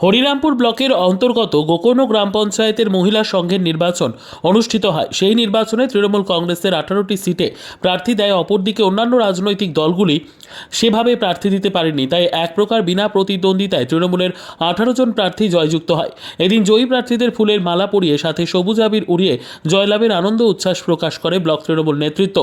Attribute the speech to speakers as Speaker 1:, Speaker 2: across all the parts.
Speaker 1: হরিরামপুর ব্লকের অন্তর্গত গোকর্ণ গ্রাম পঞ্চায়েতের মহিলা সংঘের নির্বাচন অনুষ্ঠিত হয়। সেই নির্বাচনে তৃণমূল কংগ্রেসের 18টি সিটে প্রার্থী দেয়। অপরদিকে অন্যান্য রাজনৈতিক দলগুলি সেভাবে প্রার্থী দিতে পারেনি, তাই এক প্রকার বিনা প্রতিদ্বন্দ্বিতায় তৃণমূলের 18 জন প্রার্থী জয়যুক্ত হয়। এদিন জয়ী প্রার্থীদের ফুলের মালা পরিয়ে সাথে সবুজ আবির উড়িয়ে জয়লাভের আনন্দ উচ্ছ্বাস প্রকাশ করে ব্লক তৃণমূল নেতৃত্ব।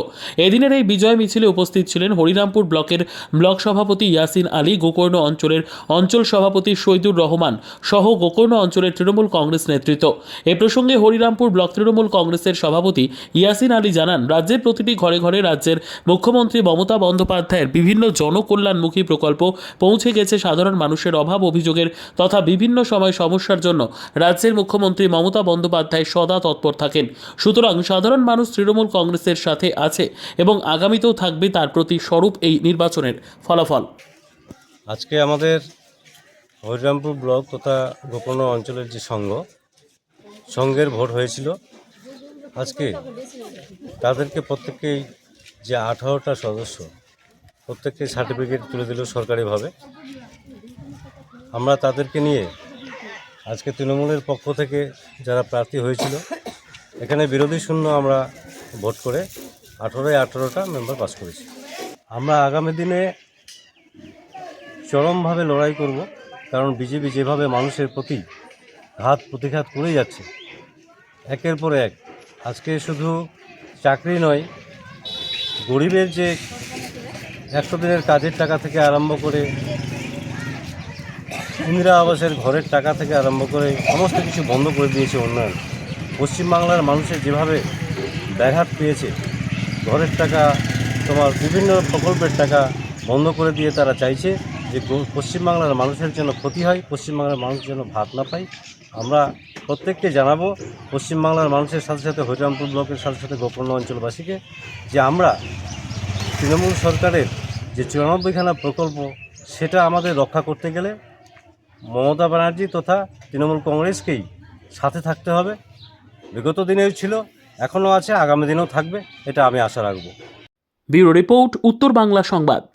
Speaker 1: এদিনের এই বিজয় মিছিলে উপস্থিত ছিলেন হরিরামপুর ব্লকের ব্লক সভাপতি ইয়াসিন আলী, গোকর্ণ অঞ্চলের অঞ্চল সভাপতি শহীদুর রহমান সহ গোকর্ণ অঞ্চলের তৃণমূল কংগ্রেস নেতৃত্ব। এ প্রসঙ্গে হরিরামপুর ব্লক তৃণমূল কংগ্রেসের সভাপতি ইয়াসিন আলী জানান, রাজ্যের প্রতিটি ঘরে ঘরে রাজ্যের মুখ্যমন্ত্রী মমতা বন্দ্যোপাধ্যায়ের বিভিন্ন জনকল্যাণমুখী প্রকল্প পৌঁছে গেছে। সাধারণ মানুষের অভাব অভিযোগের তথা বিভিন্ন সময় সমস্যার জন্য রাজ্যের মুখ্যমন্ত্রী মমতা বন্দ্যোপাধ্যায় সদা তৎপর থাকেন। সুতরাং সাধারণ মানুষ তৃণমূল কংগ্রেসের সাথে আছে এবং আগামীতেও থাকবে, তার প্রতি স্বরূপ এই নির্বাচনের ফলাফল।
Speaker 2: আজকে আমাদের হরিরামপুর ব্লক তথা গোকর্ণ অঞ্চলের যে সংঘের ভোট হয়েছিল, আজকে তাদেরকে প্রত্যেককেই যে 18টা সদস্য প্রত্যেককে সার্টিফিকেট তুলে দিল সরকারিভাবে। আমরা তাদেরকে নিয়ে আজকে তৃণমূলের পক্ষ থেকে যারা প্রার্থী হয়েছিল, এখানে বিরোধী শূন্য আমরা ভোট করে 18টা মেম্বার পাস করেছি। আমরা আগামী দিনে চরমভাবে লড়াই করব, কারণ বিজেপি যেভাবে মানুষের প্রতি ঘাত প্রতিঘাত করে যাচ্ছে একের পর এক, আজকে শুধু চাকরি নয়, গরিবের যে 100 দিনের কাজের টাকা থেকে আরম্ভ করে ইন্দিরা আবাসের ঘরের টাকা থেকে আরম্ভ করে সমস্ত কিছু বন্ধ করে দিয়েছে উন্নয়ন। পশ্চিমবাংলার মানুষের যেভাবে ব্যাঘাত পেয়েছে, ঘরের টাকা, তোমার বিভিন্ন প্রকল্পের টাকা বন্ধ করে দিয়ে তারা চাইছে যে পশ্চিমবাংলার মানুষের জন্য ক্ষতি হয়, পশ্চিমবাংলার মানুষ যেন ভাত না পায়। আমরা প্রত্যেককে জানাবো, পশ্চিমবাংলার মানুষের সাথে সাথে হরিরামপুর ব্লকের সাথে সাথে গোকর্ণ অঞ্চলবাসীকে, যে আমরা তৃণমূল সরকারের যে 94খানা প্রকল্প, সেটা আমাদের রক্ষা করতে গেলে মমতা ব্যানার্জি তথা তৃণমূল কংগ্রেসকেই সাথে থাকতে হবে। বিগত দিনেও ছিল, এখনও আছে, আগামী দিনেও থাকবে, এটা আমি আশা রাখব।
Speaker 1: ব্যুরো রিপোর্ট, উত্তর বাংলা সংবাদ।